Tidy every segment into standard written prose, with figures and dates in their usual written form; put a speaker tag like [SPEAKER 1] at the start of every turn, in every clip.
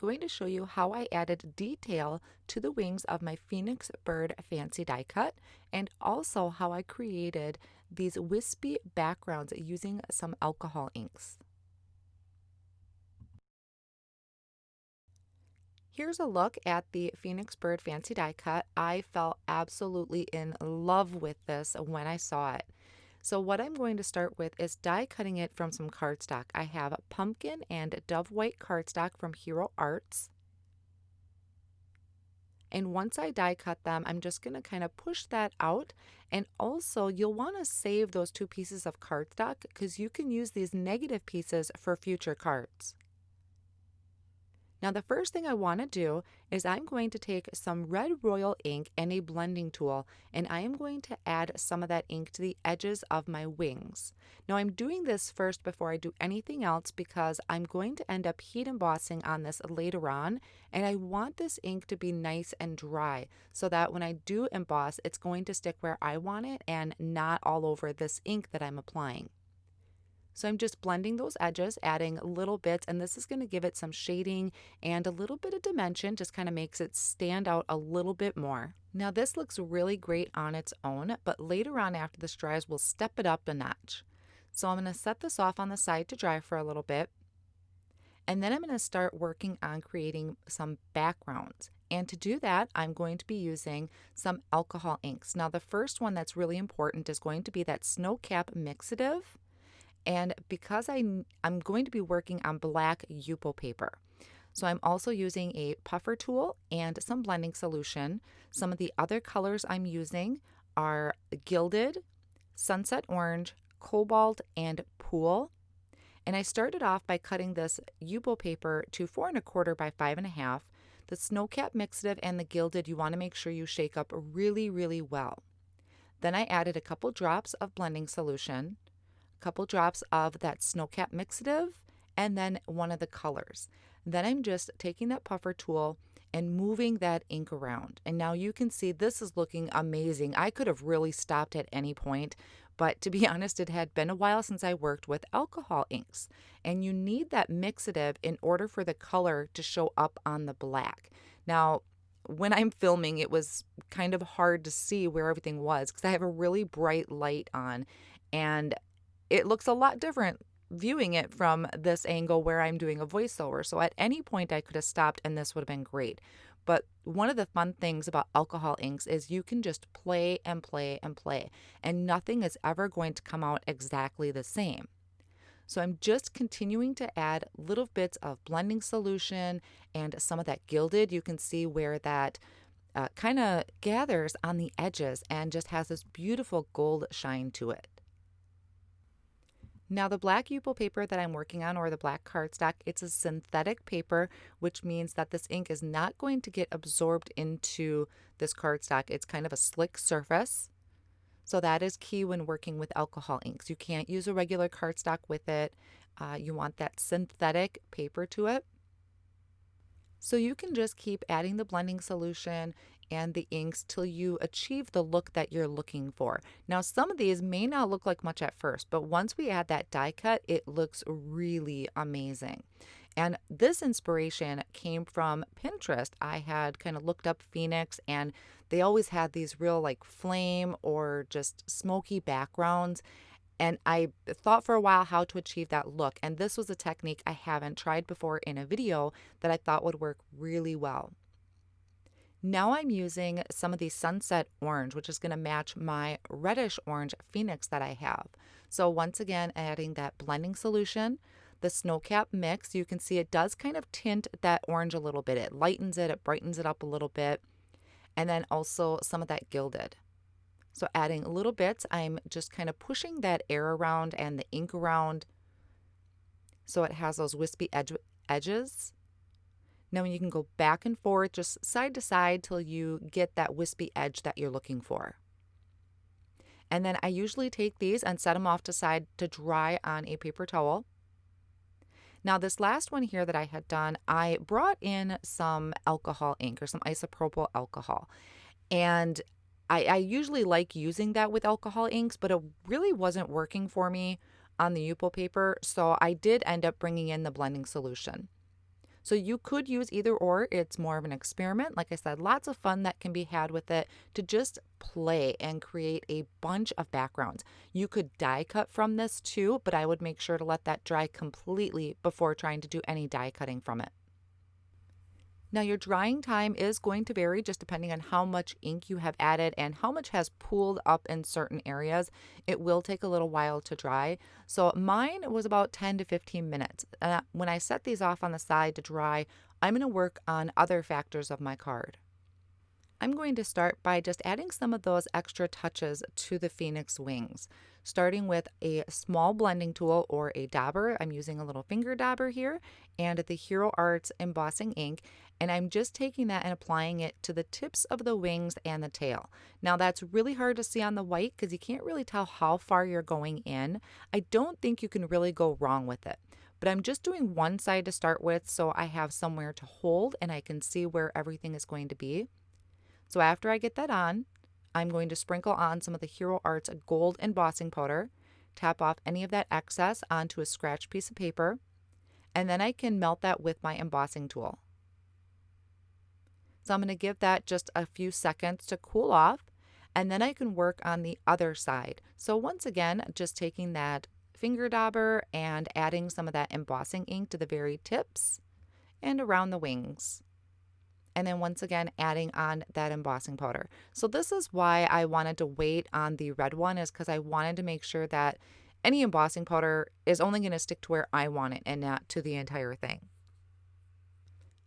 [SPEAKER 1] going to show you how I added detail to the wings of my Phoenix Bird Fancy Die Cut, and also how I created these wispy backgrounds using some alcohol inks. Here's a look at the Phoenix Bird Fancy Die Cut. I fell absolutely in love with this when I saw it. So what I'm going to start with is die cutting it from some cardstock. I have pumpkin and dove white cardstock from Hero Arts. And once I die cut them, I'm just going to kind of push that out. And also you'll want to save those two pieces of cardstock because you can use these negative pieces for future cards. Now the first thing I want to do is I'm going to take some red royal ink and a blending tool, and I am going to add some of that ink to the edges of my wings. Now I'm doing this first before I do anything else because I'm going to end up heat embossing on this later on, and I want this ink to be nice and dry so that when I do emboss, it's going to stick where I want it and not all over this ink that I'm applying. So I'm just blending those edges, adding little bits, and this is going to give it some shading and a little bit of dimension, just kind of makes it stand out a little bit more. Now this looks really great on its own, but later on after this dries, we'll step it up a notch. So I'm going to set this off on the side to dry for a little bit, and then I'm going to start working on creating some backgrounds. And to do that, I'm going to be using some alcohol inks. Now the first one that's really important is going to be that Snow Cap Mixative. And because I'm going to be working on black Yupo paper, so I'm also using a puffer tool and some blending solution. Some of the other colors I'm using are Gilded, Sunset Orange, Cobalt, and Pool. And I started off by cutting this Yupo paper to 4 1/4 by 5 1/2. The Snow Cap Mixative and the Gilded, you want to make sure you shake up really, really well. Then I added a couple drops of blending solution, couple drops of that Snow Cap Mixative, and then one of the colors. Then I'm just taking that puffer tool and moving that ink around. And now you can see this is looking amazing. I could have really stopped at any point, but to be honest, it had been a while since I worked with alcohol inks. And you need that mixative in order for the color to show up on the black. Now, when I'm filming, it was kind of hard to see where everything was because I have a really bright light on, and it looks a lot different viewing it from this angle where I'm doing a voiceover. So at any point I could have stopped and this would have been great. But one of the fun things about alcohol inks is you can just play and play and play, and nothing is ever going to come out exactly the same. So I'm just continuing to add little bits of blending solution and some of that Gilded. You can see where that kind of gathers on the edges and just has this beautiful gold shine to it. Now the black Yupo paper that I'm working on, or the black cardstock, it's a synthetic paper, which means that this ink is not going to get absorbed into this cardstock. It's kind of a slick surface. So that is key when working with alcohol inks. You can't use a regular cardstock with it. You want that synthetic paper to it. So you can just keep adding the blending solution and the inks till you achieve the look that you're looking for. Now some of these may not look like much at first, but once we add that die cut, it looks really amazing. And this inspiration came from Pinterest. I had kind of looked up Phoenix, and they always had these real like flame or just smoky backgrounds. And I thought for a while how to achieve that look. And this was a technique I haven't tried before in a video that I thought would work really well. Now I'm using some of the Sunset Orange, which is going to match my reddish orange Phoenix that I have. So once again, adding that blending solution, the Snow Cap mix, you can see it does kind of tint that orange a little bit. It lightens it, it brightens it up a little bit. And then also some of that Gilded. So adding little bits, I'm just kind of pushing that air around and the ink around so it has those wispy edges. Now you can go back and forth, just side to side till you get that wispy edge that you're looking for. And then I usually take these and set them off to side to dry on a paper towel. Now this last one here that I had done, I brought in some alcohol ink or some isopropyl alcohol. And I usually like using that with alcohol inks, but it really wasn't working for me on the Yupo paper. So I did end up bringing in the blending solution. So you could use either or. It's more of an experiment. Like I said, lots of fun that can be had with it to just play and create a bunch of backgrounds. You could die cut from this too, but I would make sure to let that dry completely before trying to do any die cutting from it. Now your drying time is going to vary just depending on how much ink you have added and how much has pooled up in certain areas. It will take a little while to dry. So mine was about 10 to 15 minutes. When I set these off on the side to dry, I'm going to work on other factors of my card. I'm going to start by just adding some of those extra touches to the Phoenix wings, starting with a small blending tool or a dauber. I'm using a little finger dauber here and the Hero Arts embossing ink, and I'm just taking that and applying it to the tips of the wings and the tail. Now that's really hard to see on the white because you can't really tell how far you're going in. I don't think you can really go wrong with it. But I'm just doing one side to start with so I have somewhere to hold and I can see where everything is going to be. So after I get that on, I'm going to sprinkle on some of the Hero Arts gold embossing powder, tap off any of that excess onto a scratch piece of paper, and then I can melt that with my embossing tool. So I'm going to give that just a few seconds to cool off, and then I can work on the other side. So once again, just taking that finger dauber and adding some of that embossing ink to the very tips and around the wings. And then once again, adding on that embossing powder. So this is why I wanted to wait on the red one, is because I wanted to make sure that any embossing powder is only going to stick to where I want it and not to the entire thing.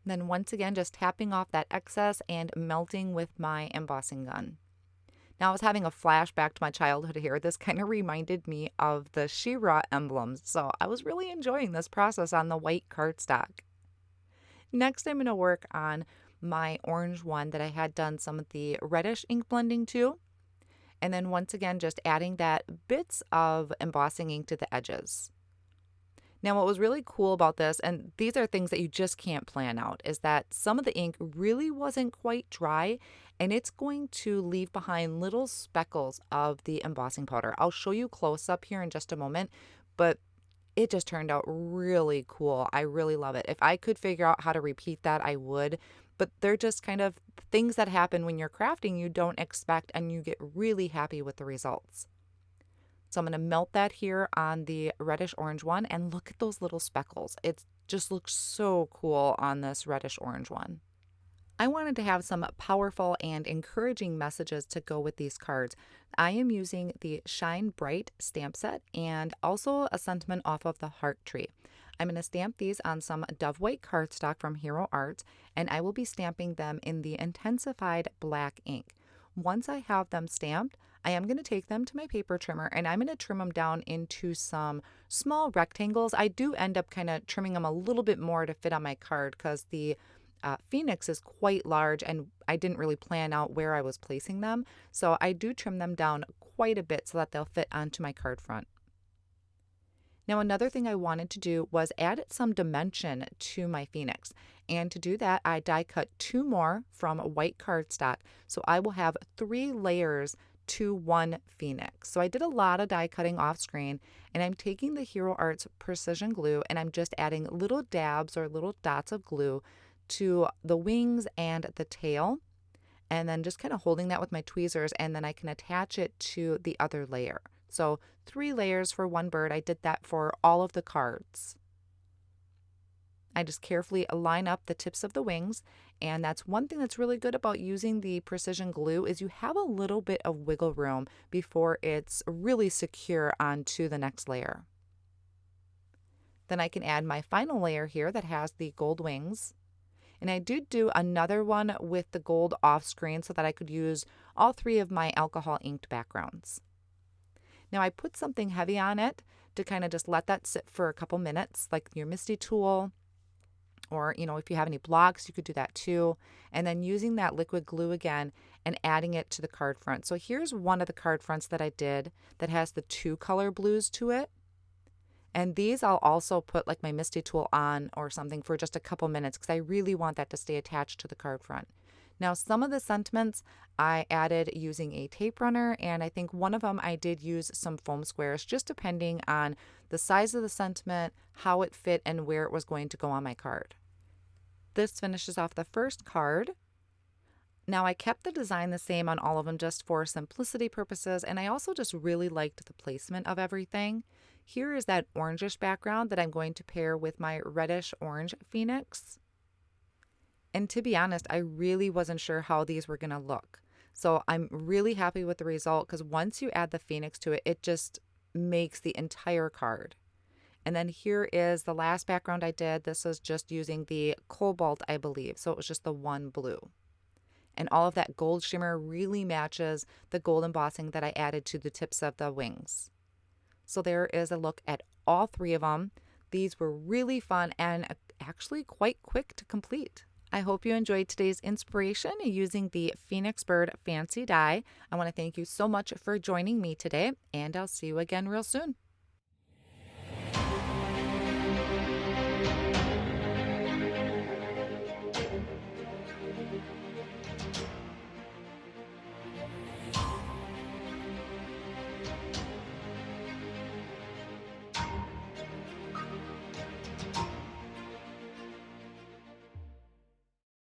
[SPEAKER 1] Then once again, just tapping off that excess and melting with my embossing gun. Now I was having a flashback to my childhood here. This kind of reminded me of the She-Ra emblems. So I was really enjoying this process on the white cardstock. Next, I'm going to work on my orange one that I had done some of the reddish ink blending to. And then once again, just adding that bits of embossing ink to the edges. Now, what was really cool about this, and these are things that you just can't plan out, is that some of the ink really wasn't quite dry, and it's going to leave behind little speckles of the embossing powder. I'll show you close up here in just a moment, but it just turned out really cool. I really love it. If I could figure out how to repeat that, I would. But they're just kind of things that happen when you're crafting you don't expect, and you get really happy with the results. So I'm going to melt that here on the reddish orange one, and look at those little speckles. It just looks so cool on this reddish orange one. I wanted to have some powerful and encouraging messages to go with these cards. I am using the Shine Bright stamp set and also a sentiment off of the Heart Tree. I'm going to stamp these on some Dove White cardstock from Hero Arts, and I will be stamping them in the Intens-ified black ink. Once I have them stamped, I am going to take them to my paper trimmer, and I'm going to trim them down into some small rectangles. I do end up kind of trimming them a little bit more to fit on my card because the Phoenix is quite large and I didn't really plan out where I was placing them. So I do trim them down quite a bit so that they'll fit onto my card front. Now, another thing I wanted to do was add some dimension to my Phoenix. And to do that, I die cut 2 more from white cardstock. So I will have 3 layers to 1 Phoenix. So I did a lot of die cutting off screen, and I'm taking the Hero Arts precision glue and I'm just adding little dabs or little dots of glue to the wings and the tail, and then just kind of holding that with my tweezers, and then I can attach it to the other layer. So 3 layers for 1 bird. I did that for all of the cards. I just carefully line up the tips of the wings, and that's one thing that's really good about using the precision glue is you have a little bit of wiggle room before it's really secure onto the next layer. Then I can add my final layer here that has the gold wings. And I did do another one with the gold off screen so that I could use all 3 of my alcohol inked backgrounds. Now I put something heavy on it to kind of just let that sit for a couple minutes, like your Misty tool, or if you have any blocks, you could do that too. And then using that liquid glue again and adding it to the card front. So here's one of the card fronts that I did that has the 2 color blues to it. And these I'll also put like my Misty tool on or something for just a couple minutes because I really want that to stay attached to the card front. Now, some of the sentiments I added using a tape runner, and I think one of them I did use some foam squares, just depending on the size of the sentiment, how it fit, and where it was going to go on my card. This finishes off the first card. Now I kept the design the same on all of them just for simplicity purposes, and I also just really liked the placement of everything. Here is that orangish background that I'm going to pair with my reddish orange phoenix. And to be honest, I really wasn't sure how these were going to look. So I'm really happy with the result because once you add the phoenix to it, it just makes the entire card. And then here is the last background I did. This was just using the cobalt, I believe. So it was just the one blue. And all of that gold shimmer really matches the gold embossing that I added to the tips of the wings. So there is a look at all three of them. These were really fun and actually quite quick to complete. I hope you enjoyed today's inspiration using the Phoenix Bird Fancy Die. I want to thank you so much for joining me today, and I'll see you again real soon.